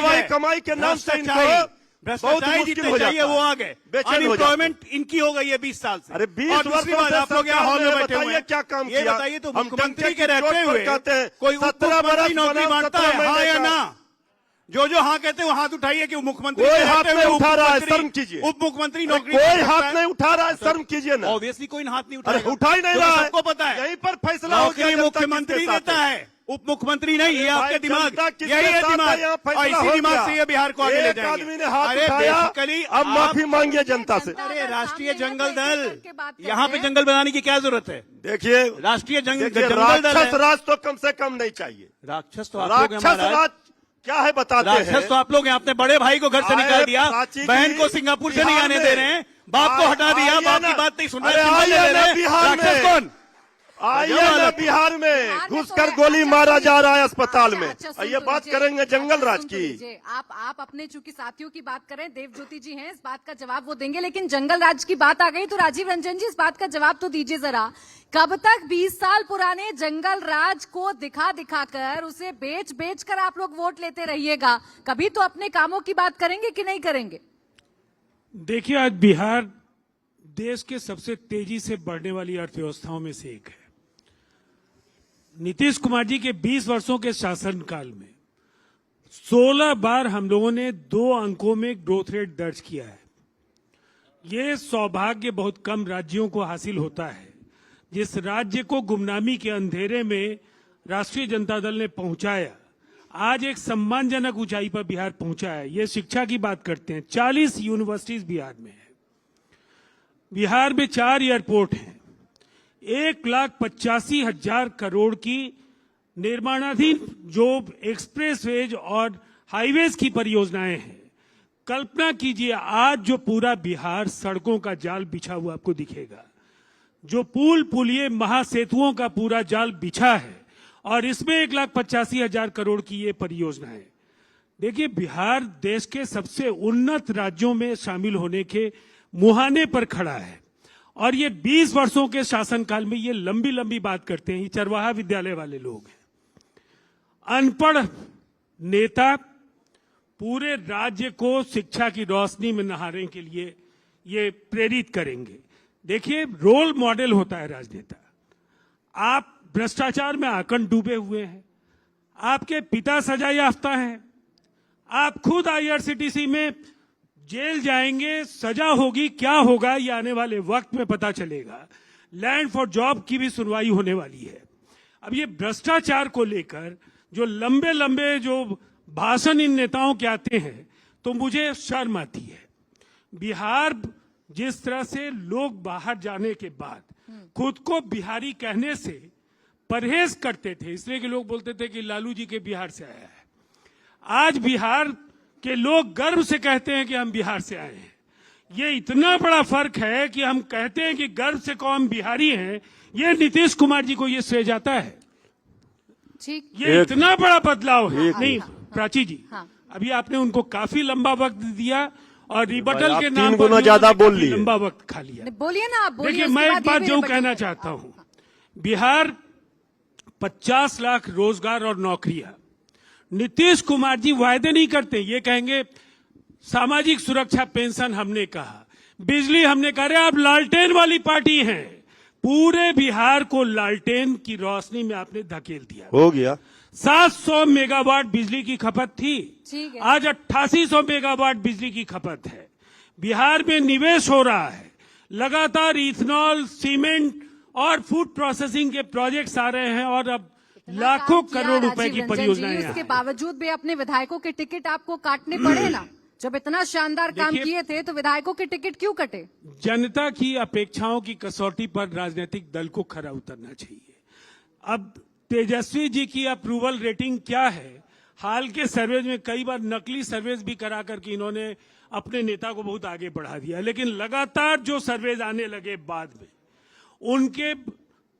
वाली कमाई के नाम से इनको बहुत मुश्किल हो जाता है। वो आ गए, अनएम्प्लॉयमेंट इनकी हो गई है 20 साल से। अरे 20 वर्षों से आप लोग यहाँ हॉल में बैठे हुए हैं, क्या काम ये किया? बताइए तो हम मुख्यमंत्री के रहते हुए कोई 17 मुख्यमंत्री नौकरी मांगता है, हाँ या ना? जो हाँ कहते हैं वो हाथ उठाइए कि मुख्यमंत्री कोई हाथ नहीं उठा रहा है, शर्म कीजिए। उप मुख्यमंत्री नौकरी कोई हाथ नहीं उठा रहा है, शर्म कीजिए ना। ऑब्वियसली कोई हाथ नहीं अरे उठा ही नहीं रहा है, सबको पता है। यहीं पर फैसला हो गया, मुख्यमंत्री देता है, उप मुख्यमंत्री नहीं। ये आपके दिमाग, यही है दिमाग, और इसी दिमाग से ये बिहार को आगे ले जाएंगे। आदमी ने हाथ उठाया, अब माफी मांगिए जनता से। अरे राष्ट्रीय जंगल दल, यहाँ पे जंगल बनाने की क्या जरूरत है? देखिए राष्ट्रीय जंगल दल राक्षस राज तो कम से कम नहीं चाहिए। राक्षस तो राक्षस राज क्या है बताते हैं। राक्षस तो आप लोग हैं। अपने बड़े भाई को घर से निकाल दिया, बहन को सिंगापुर से नहीं आने दे रहे हैं, बाप को हटा दिया, बाप की बात नहीं सुन रहे। राक्षस कौन? आइए ना बिहार में घुसकर गोली मारा जा रहा है अस्पताल में। ये बात करेंगे जंगल राज की। आप अपने चूंकि साथियों की बात करें, देवज्योति जी हैं, इस बात का जवाब वो देंगे, लेकिन जंगल राज की बात आ गई तो राजीव रंजन जी इस बात का जवाब तो दीजिए जरा। कब तक 20 साल पुराने जंगल राज को दिखा दिखाकर, उसे बेच बेच कर आप लोग वोट लेते रहिएगा? कभी तो अपने कामों की बात करेंगे कि नहीं करेंगे? देखिए, आज बिहार देश के सबसे तेजी से बढ़ने वाली अर्थव्यवस्थाओं में से एक है। नीतीश कुमार जी के 20 वर्षों के शासनकाल में 16 बार हम लोगों ने 2 अंकों में ग्रोथ रेट दर्ज किया है। ये सौभाग्य बहुत कम राज्यों को हासिल होता है। जिस राज्य को गुमनामी के अंधेरे में राष्ट्रीय जनता दल ने पहुंचाया, आज एक सम्मानजनक ऊंचाई पर बिहार पहुंचा है। ये शिक्षा की बात करते हैं, 40 यूनिवर्सिटीज बिहार में है। बिहार में 4 एयरपोर्ट हैं, 1,85,000 करोड़ की निर्माणाधीन जो एक्सप्रेसवेज और हाईवेज की परियोजनाएं हैं। कल्पना कीजिए, आज जो पूरा बिहार सड़कों का जाल बिछा हुआ आपको दिखेगा, जो पुल पुलिये महासेतुओं का पूरा जाल बिछा है, और इसमें 1,85,000 करोड़ की ये परियोजना है। देखिए, बिहार देश के सबसे उन्नत राज्यों में शामिल होने के मुहाने पर खड़ा है। और ये 20 वर्षों के शासनकाल में ये लंबी लंबी बात करते हैं, ये चरवाहा विद्यालय वाले लोग हैं। अनपढ़ नेता पूरे राज्य को शिक्षा की रोशनी में नहाने के लिए ये प्रेरित करेंगे। देखिए, रोल मॉडल होता है राजनेता। आप भ्रष्टाचार में आकंठ डूबे हुए हैं, आपके पिता सजा याफ्ता हैं, आप खुद आईआरसीटीसी में जेल जाएंगे, सजा होगी, क्या होगा ये आने वाले वक्त में पता चलेगा। लैंड फॉर जॉब की भी सुनवाई होने वाली है। अब ये भ्रष्टाचार को लेकर जो लंबे लंबे जो भाषण इन नेताओं के आते हैं, तो मुझे शर्म आती है। बिहार जिस तरह से लोग बाहर जाने के बाद खुद को बिहारी कहने से परहेज करते थे, इसलिए कि लोग बोलते थे कि लालू जी के बिहार से आया है, आज बिहार के लोग गर्व से कहते हैं कि हम बिहार से आए हैं। ये इतना बड़ा फर्क है कि हम कहते हैं कि गर्व से कौन बिहारी हैं, ये नीतीश कुमार जी को ये श्रेय जाता है। ठीक, ये इतना बड़ा बदलाव है। नहीं प्राची जी, हाँ। अभी आपने उनको काफी लंबा वक्त दिया और रिबटल के नाम 3 गुना ज्यादा बोल लिए, लंबा वक्त खा लिया। बोलिए ना आप, बोलिए। देखिए, मैं एक बात जो कहना चाहता हूँ, बिहार 50 लाख रोजगार और नौकरियां। नीतीश कुमार जी वायदे नहीं करते, ये कहेंगे सामाजिक सुरक्षा पेंशन हमने कहा, बिजली हमने कहा। अरे आप लालटेन वाली पार्टी हैं, पूरे बिहार को लालटेन की रोशनी में आपने धकेल दिया। हो गया 700 मेगावाट बिजली की खपत थी, ठीक है। आज 8800 मेगावाट बिजली की खपत है। बिहार में निवेश हो रहा है, लगातार इथेनॉल, सीमेंट और फूड प्रोसेसिंग के प्रोजेक्ट्स आ रहे हैं, और अब लाखों करोड़ रुपए की परियोजनाएं। उसके बावजूद भी अपने विधायकों के टिकट आपको काटने पड़े ना? जब इतना शानदार काम किए थे तो विधायकों के टिकट क्यों कटे? जनता की अपेक्षाओं की कसौटी पर राजनीतिक दल को खरा उतरना चाहिए। अब तेजस्वी जी की अप्रूवल रेटिंग क्या है? हाल के सर्वेज में कई बार नकली सर्वेज भी करा करके इन्होंने अपने नेता को बहुत आगे बढ़ा दिया, लेकिन लगातार जो सर्वेज आने लगे बाद में, उनके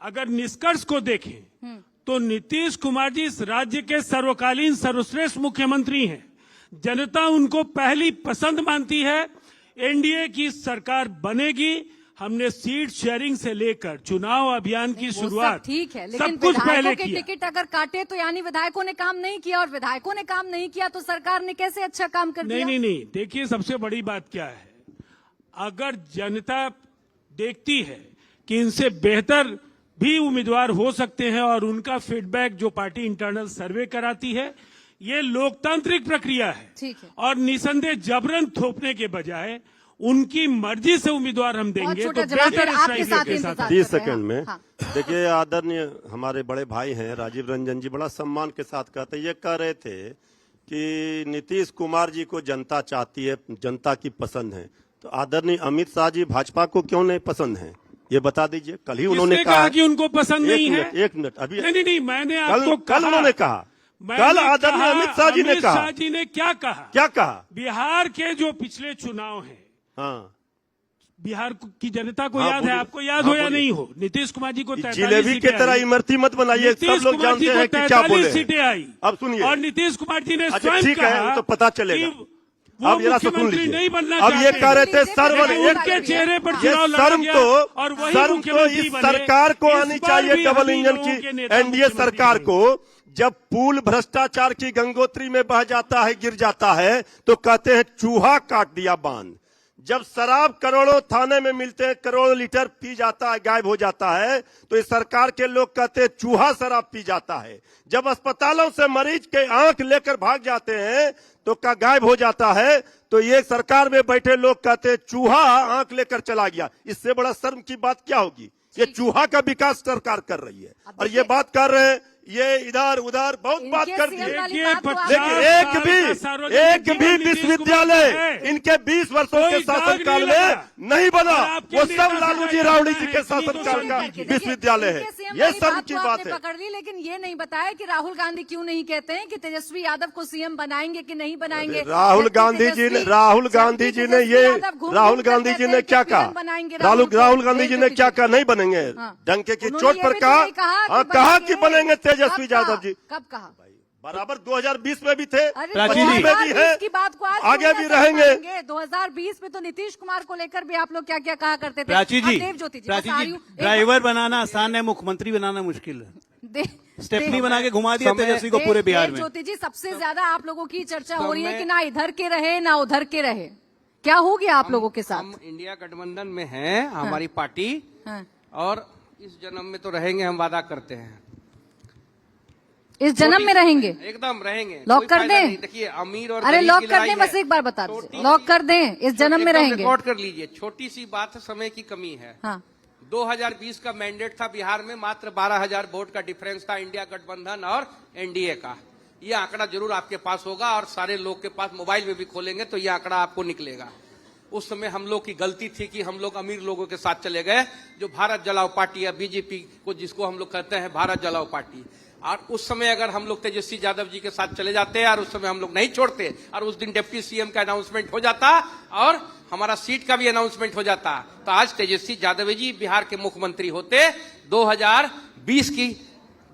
अगर निष्कर्ष को देखें तो नीतीश कुमार जी इस राज्य के सर्वकालीन सर्वश्रेष्ठ मुख्यमंत्री हैं। जनता उनको पहली पसंद मानती है। एनडीए की सरकार बनेगी, हमने सीट शेयरिंग से लेकर चुनाव अभियान की वो सब शुरुआत ठीक है, लेकिन सब कुछ पहले विधायकों के किया। टिकट अगर काटे तो यानी विधायकों ने काम नहीं किया, और विधायकों ने काम नहीं किया तो सरकार ने कैसे अच्छा काम कर दिया? नहीं, देखिए सबसे बड़ी बात क्या है, अगर जनता देखती है कि इनसे बेहतर भी उम्मीदवार हो सकते हैं और उनका फीडबैक जो पार्टी इंटरनल सर्वे कराती है, ये लोकतांत्रिक प्रक्रिया है। ठीक है। और निसंदेह जबरन थोपने के बजाय उनकी मर्जी से उम्मीदवार हम देंगे छोटा तो जवाब बेहतर फिर आपके स्ट्राइक साथ के साथ इंतजार 30 कर रहे हैं। सेकंड में हाँ। देखिए, आदरणीय हमारे बड़े भाई हैं राजीव रंजन जी, बड़ा सम्मान के साथ कहते, ये कह रहे थे कि नीतीश कुमार जी को जनता चाहती है, जनता की पसंद है, तो आदरणीय अमित शाह जी भाजपा को क्यों नहीं पसंद है, ये बता दीजिए। कल ही उन्होंने किसने कहा कि उनको पसंद नहीं है? एक मिनट अभी नहीं, मैंने आपको कल उन्होंने कहा, कल आदरणीय अमित शाह जी ने अमित कहा। शाह जी ने क्या कहा? क्या कहा? बिहार के जो पिछले चुनाव हैं, हाँ, बिहार की जनता को हाँ, याद है, बोलिए। आपको याद हाँ, हो या बोलिए। नहीं हो, नीतीश कुमार जी को 43 जिलेबी की सीटें तरह आई। इमरती मत बनाइए, सब नीतीश लोग कुमार जी जानते को हैं कि क्या 43 बोले हैं। सीटें आई। अब सुनिए, और नीतीश कुमार जी ने अच्छा स्वयं ठीक है, कहा तो पता चलेगा। कि वो अब जरा सुन मुख्यमंत्री लीजिए, नहीं बनना अब ये चाहते। कह रहे थे सर्व लेकिन उनके चेहरे पर ये चुनाव लड़ा शर्म गया तो और वही शर्म तो मुख्यमंत्री इस बने। सरकार को इस आनी बार चाहिए, भी डबल हम ही इंजन लोगों के की नेता एनडीए मुख्यमंत्री सरकार बने। को। जब पुल भ्रष्टाचार की गंगोत्री में बह जाता है, गिर जाता है, तो कहते हैं चूहा काट दिया बांध। जब शराब करोड़ों थाने में मिलते हैं, करोड़ों लीटर पी जाता है, गायब हो जाता है, तो इस सरकार के लोग कहते हैं चूहा शराब पी जाता है। जब अस्पतालों से मरीज के आंख लेकर भाग जाते हैं तो का गायब हो जाता है, तो ये सरकार में बैठे लोग कहते हैं चूहा आंख लेकर चला गया। इससे बड़ा शर्म की बात क्या होगी? ये चूहा का विकास सरकार कर रही है, और ये बात कर रहे हैं, ये इधर उधर बहुत बात कर दिए। देखिए, लेकिन एक भी विश्वविद्यालय इनके 20 वर्षों के शासनकाल में नहीं बना। वो सब लालू जी रावड़ी जी के शासनकाल का विश्वविद्यालय है। ये शर्म की बात है। पकड़ ली, लेकिन ये नहीं बताया कि राहुल गांधी क्यों नहीं कहते हैं कि तेजस्वी यादव को सीएम बनाएंगे कि नहीं बनाएंगे। राहुल गांधी जी ने क्या कहा? राहुल गांधी जी ने क्या कहा? नहीं बनेंगे। डंके की चोट पर कहा, कहा कि बनेंगे तेजस्वी यादव जी। कब कहा? बराबर 2020 में भी थे, प्राची जी। 25 में भी है, की बात को आज आगे क्यों भी ना कर रहेंगे। पाएंगे? 2020 में तो नीतीश कुमार को लेकर भी आप लोग क्या क्या कहा करते थे। प्राची जी, अब देवज्योति प्राची बता जी, रही हूँ, एक ड्राइवर बनाना आसान है, मुख्यमंत्री बनाना मुश्किल है। स्टेपनी बना के घुमा दिया तेजस्वी को पूरे बिहार में। देवज्योति जी, सबसे ज्यादा आप लोगों की चर्चा हो रही है कि ना इधर के रहे ना उधर के रहे। क्या हो गया आप लोगों के साथ? हम इंडिया गठबंधन में हैं, हमारी पार्टी, हाँ। और इस जन्म में तो रहेंगे, हम वादा करते हैं। इस जन्म में रहेंगे? एकदम रहेंगे। लॉक कोई कर फायदा दें? नहीं। देखिए, अमीर और अरे गरीब लॉक की कर लड़ाई दें, है। बस एक बार बता दीजिए। छोटी लॉक सी- कर दें, इस जन्म में एकदम रहेंगे? रिकॉर्ड कर लीजिए। छोटी सी बात है, समय की कमी है। हाँ। 2020 का मैंडेट था बिहार में, मात्र 12,000 वोट का डिफरेंस था इंडिया गठबंधन और एनडीए का। ये आंकड़ा जरूर आपके पास होगा, और सारे लोग के पास मोबाइल में भी खोलेंगे तो ये आंकड़ा आपको निकलेगा। उस समय हम लोग की गलती थी कि हम लोग अमीर लोगों के साथ चले गए, जो भारत जलाओ पार्टी या बीजेपी को जिसको हम लोग कहते हैं भारत जलाओ पार्टी। और उस समय अगर हम लोग तेजस्वी यादव जी के साथ चले जाते और उस समय हम लोग नहीं छोड़ते, और उस दिन डिप्टी सीएम का अनाउंसमेंट हो जाता और हमारा सीट का भी अनाउंसमेंट हो जाता, तो आज तेजस्वी यादव जी बिहार के मुख्यमंत्री होते। 2020 की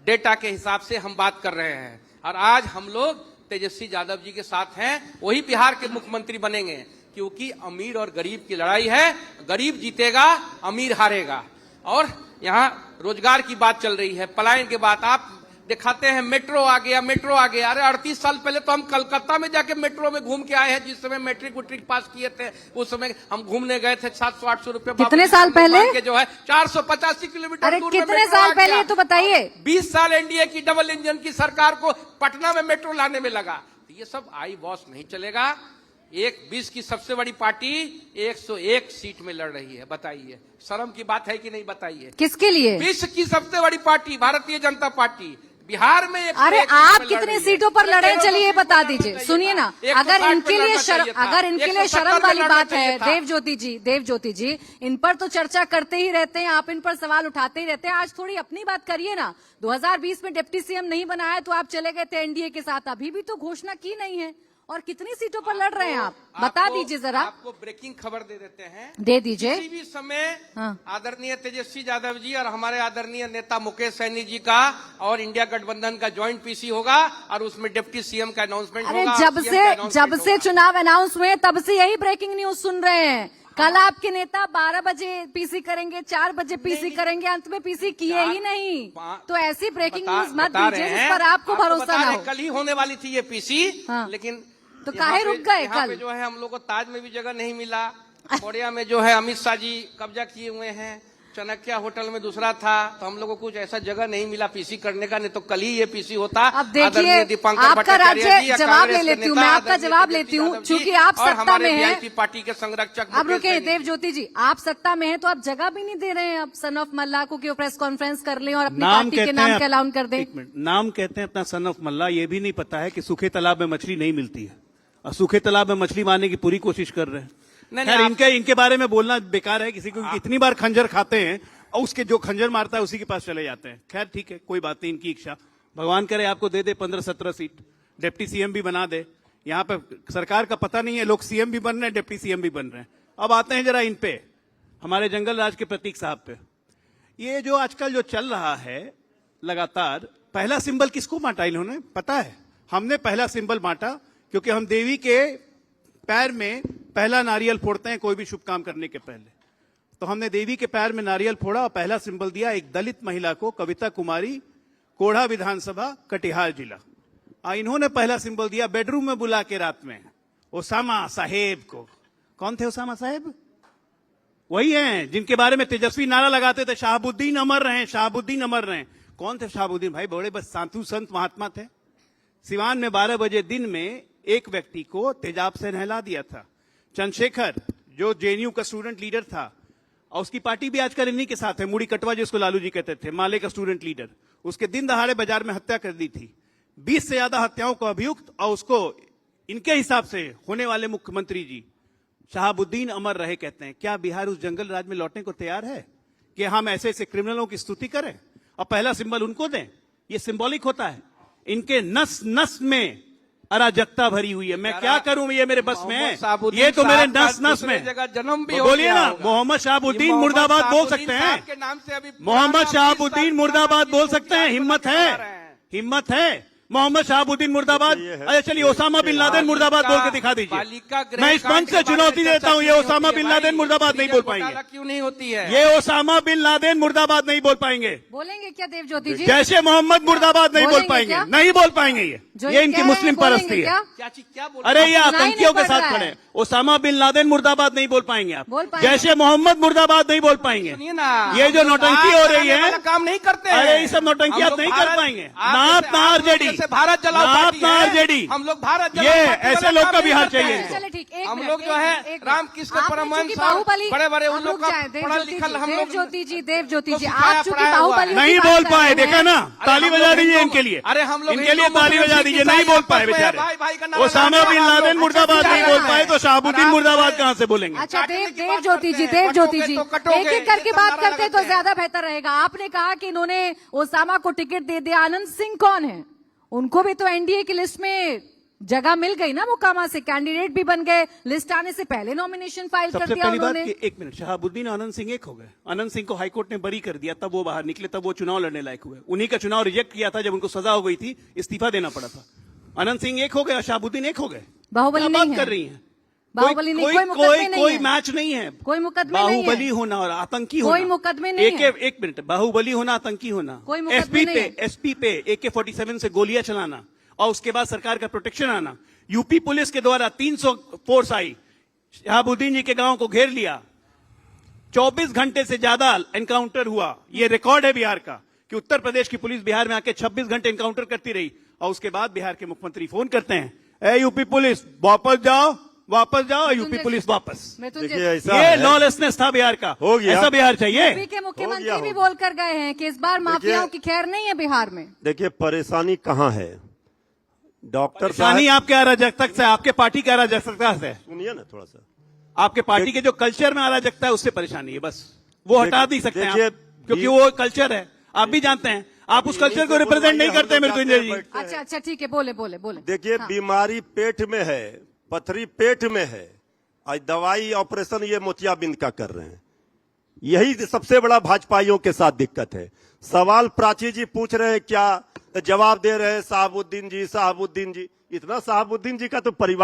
डेटा के हिसाब से हम बात कर रहे हैं, और आज हम लोग तेजस्वी यादव जी के साथ हैं, वही बिहार के मुख्यमंत्री बनेंगे। क्योंकि अमीर और गरीब की लड़ाई है, गरीब जीतेगा, अमीर हारेगा। और यहाँ रोजगार की बात चल रही है, पलायन की बात आप दिखाते हैं, मेट्रो आ गया, मेट्रो आ गया। अरे 38 साल पहले तो हम कलकत्ता में जाके मेट्रो में घूम के आए हैं, जिस समय मैट्रिक उट्रिक पास किए थे। उस समय हम घूमने गए थे, 700-800 रुपए। कितने साल पहले? के जो है 485 किलोमीटर अरे दूर में कितने मेट्रो आ साल पहले, गया। ये तो बताइए। 20 साल एनडीए की डबल इंजन की सरकार को पटना में मेट्रो लाने में लगा। ये सब आई वॉश नहीं चलेगा। 20 की सबसे बड़ी पार्टी 101 सीट में लड़ रही है, बताइए शर्म की बात है कि नहीं? बताइए। किसके लिए? 20 की सबसे बड़ी पार्टी भारतीय जनता पार्टी बिहार में अरे आप कितने सीटों पर लड़े, चलिए बता दीजिए। सुनिए ना, अगर इनके लिए शर्म वाली बात है, देवज्योति जी, इन पर तो चर्चा करते ही रहते हैं, आप इन पर सवाल उठाते ही रहते हैं। आज थोड़ी अपनी बात करिए ना। 2020 में डिप्टी सीएम नहीं बनाया तो आप चले गए थे एनडीए के साथ, अभी भी तो घोषणा की नहीं है। और कितनी सीटों पर लड़ रहे हैं आप, बता दीजिए जरा। आपको ब्रेकिंग खबर दे देते हैं, दे दीजिए। किसी भी समय हाँ। आदरणीय तेजस्वी यादव जी और हमारे आदरणीय नेता मुकेश सहनी जी का और इंडिया गठबंधन का ज्वाइंट पीसी होगा, और उसमें डिप्टी सीएम का अनाउंसमेंट अरे होगा। जब से चुनाव अनाउंस हुए तब से यही ब्रेकिंग न्यूज सुन रहे हैं कल आपके नेता 12 बजे पीसी करेंगे, 4 बजे पीसी करेंगे, अंत में पीसी किए ही नहीं। तो ऐसी ब्रेकिंग न्यूज मत दीजिए जिस पर आपको भरोसा ना हो। कल ही होने वाली थी ये पीसी, हाँ। लेकिन तो काहे रुक गए यहाँ कल? पे जो है हम लोग को ताज में भी जगह नहीं मिला, कोरिया में जो है अमित शाह जी कब्जा किए हुए हैं, चाणक्य होटल में दूसरा था, तो हम लोग को कुछ ऐसा जगह नहीं मिला पीसी करने का, नहीं तो कल ही ये पीसी होता। अब देखिए आपका राज्य जवाब ले लेती हूँ, मैं आपका जवाब लेती हूँ, क्योंकि आप सत्ता में हैं। पार्टी के संरक्षक अब रुके देव ज्योति जी, आप सत्ता में हैं तो आप जगह भी नहीं दे रहे हैं। अब सन ऑफ मल्ला को क्यों प्रेस कॉन्फ्रेंस कर लें और अपनी पार्टी के नाम के अलाउन कर दें। एक मिनट, नाम कहते हैं अपना सन ऑफ मल्ला, ये भी नहीं पता है कि सूखे तालाब में मछली नहीं मिलती है, और सूखे तालाब में मछली मारने की पूरी कोशिश कर रहे हैं। खैर इनके बारे में बोलना बेकार है, किसी को इतनी बार खंजर खाते हैं और उसके जो खंजर मारता है उसी के पास चले जाते हैं। खैर ठीक है, कोई बात नहीं, इनकी इच्छा, भगवान करे आपको दे दे 15-17 सीट, डिप्टी सीएम भी बना दे। यहाँ पे सरकार का पता नहीं है, लोग सीएम भी बन रहे हैं, डिप्टी सीएम भी बन रहे हैं। अब आते हैं जरा इन पे, हमारे जंगल राज के प्रतीक साहब पे। ये जो आजकल जो चल रहा है लगातार, पहला सिंबल किसको बांटा इन्होंने पता है? हमने पहला सिंबल बांटा क्योंकि हम देवी के पैर में पहला नारियल फोड़ते हैं कोई भी शुभ काम करने के पहले। तो हमने देवी के पैर में नारियल फोड़ा और पहला सिंबल दिया एक दलित महिला को, कविता कुमारी, कोढ़ा विधानसभा, कटिहार जिला। इन्होंने पहला सिंबल दिया बेडरूम में बुला के रात में ओसामा साहेब को। कौन थे ओसामा साहेब? वही हैं जिनके बारे में तेजस्वी नारा लगाते थे, शहाबुद्दीन अमर रहे, शहाबुद्दीन अमर रहे। कौन थे शहाबुद्दीन? भाई बड़े बस साधु संत महात्मा थे। सिवान में 12 बजे दिन में एक व्यक्ति को तेजाब से नहला दिया था। चंद्रशेखर जो जेएनयू का स्टूडेंट लीडर था, और उसकी पार्टी भी आजकल इन्हीं के साथ है, मुड़ी कटवा जिसको लालू जी कहते थे, माले का स्टूडेंट लीडर, उसके दिन दहाड़े बाजार में हत्या कर दी थी। 20 से ज्यादा हत्याओं का अभियुक्त, और उसको इनके हिसाब से होने वाले मुख्यमंत्री जी शहाबुद्दीन अमर रहे कहते हैं। क्या बिहार उस जंगल राज में लौटने को तैयार है कि हम ऐसे ऐसे क्रिमिनलों की स्तुति करें और पहला सिंबल उनको दें? ये सिंबॉलिक होता है। इनके नस नस में अराजकता भरी हुई है। मैं क्या करूं, ये मेरे बस में है, ये तो मेरे नस नस में। जन्म भी बोलिए ना, मोहम्मद शहाबुद्दीन मुर्दाबाद बोल सकते हैं, मोहम्मद शहाबुद्दीन मुर्दाबाद बोल सकते हैं। हिम्मत है, हिम्मत है। मोहम्मद शहाबुद्दीन मुर्दाबाद। अच्छा चलिए, ओसामा बिन लादेन मुर्दाबाद बोल के दिखा दीजिए। मैं इस मंच से चुनौती देता हूं, ये ओसामा बिन लादेन मुर्दाबाद नहीं बोल पाएंगे। क्यों नहीं होती है ये ओसामा बिन लादेन मुर्दाबाद नहीं बोल पाएंगे। बोलेंगे क्या देव ज्योति जी? जैसे मोहम्मद मुर्दाबाद नहीं बोल पाएंगे, नहीं बोल पाएंगे। ये इनकी मुस्लिम परस्ती है। अरे ये आतंकियों के साथ खड़े। ओसामा बिन लादेन मुर्दाबाद नहीं बोल पाएंगे आप, जैसे मोहम्मद मुर्दाबाद नहीं बोल पाएंगे। ये जो नौटंकी हो रही है, काम नहीं करते। अरे ये सब नौटंकी आप नहीं कर पाएंगे। नाथ ना आरजेडी, भारत जलाओ पार्टी है। आरजेडी, हम लोग भारत ये ऐसे लोग का बिहार चाहिए। चले ठीक, हम लोग जो है रामकृष्ण परमहंस बड़े बड़े उन लोग का पढ़ा लिखल हम लोग। ज्योति जी, देव ज्योति जी, आप चूंकि बाहुबली नहीं बोल पाए, देखा ना, ताली बजा दीजिए इनके लिए। अरे हम लोग इनके लिए ताली बजा दीजिए, नहीं बोल पाए बेचारे। ओसामा बिन लादेन मुर्दाबाद नहीं बोल पाए तो शहाबुद्दीन मुर्दाबाद कहां से बोलेंगे? अच्छा देव ज्योति जी, देव ज्योति जी, एक एक करके बात करते तो ज्यादा बेहतर रहेगा। आपने कहा कि इन्होंने ओसामा को टिकट दे दिया। आनंद सिंह कौन है? उनको भी तो एनडीए की लिस्ट में जगह मिल गई ना, मोकामा से कैंडिडेट भी बन गए, लिस्ट आने से पहले नॉमिनेशन फाइल कर दिया उन्होंने। एक मिनट, शहाबुद्दीन आनंद सिंह एक हो गए। आनंद सिंह को हाईकोर्ट ने बरी कर दिया, तब वो बाहर निकले, तब वो चुनाव लड़ने लायक हुए। उन्हीं का चुनाव रिजेक्ट किया था जब उनको सजा हो गई थी, इस्तीफा देना पड़ा था। आनंद सिंह एक हो गए, शहाबुद्दीन एक हो गए। बाहुबली बात नहीं कर रही है, बाहुबली नहीं, कोई मैच नहीं है। कोई मुकदमे नहीं है। बाहुबली होना और आतंकी होना, कोई मुकदमे नहीं है। एक मिनट, बाहुबली होना, आतंकी होना, कोई मुकदमे नहीं है। एसपी पे AK-47 से गोलियां चलाना और उसके बाद सरकार का प्रोटेक्शन आना। यूपी पुलिस के द्वारा 300 फोर्स आई, शहाबुद्दीन जी के गांव को घेर लिया। 24 घंटे से ज्यादा एनकाउंटर हुआ। ये रिकॉर्ड है बिहार का कि उत्तर प्रदेश की पुलिस बिहार में आके 26 घंटे एनकाउंटर करती रही। और उसके बाद बिहार के मुख्यमंत्री फोन करते हैं, ए यूपी पुलिस वापस जाओ, वापस जाओ। यूपी पुलिस वापस। ये लॉलेसनेस था बिहार का, हो गया। ऐसा बिहार चाहिए। यूपी के मुख्यमंत्री भी बोलकर गए हैं कि इस बार माफियाओं की खैर नहीं है बिहार में। देखिए परेशानी कहाँ है डॉक्टर परेशानी आपके अराजकता से, आपके पार्टी के अराजकता से। सुनिए ना थोड़ा सा, आपके पार्टी के जो कल्चर में अराजकता है उससे परेशानी है, बस वो हटा नहीं सकते हैं आप, क्योंकि वो कल्चर है, आप भी जानते हैं। आप उस कल्चर को रिप्रेजेंट नहीं करते मृत्युंजय जी। अच्छा ठीक है, बोले बोले बोले। देखिए बीमारी पेट में है, पथरी पेट में है, आज दवाई ऑपरेशन ये मोतियाबिंद का कर रहे हैं। यही सबसे बड़ा भाजपाइयों के साथ दिक्कत है। सवाल प्राची जी पूछ रहे हैं क्या, जवाब दे रहे हैं साहबुद्दीन जी, साहबुद्दीन जी। इतना साहबुद्दीन जी का तो परिवार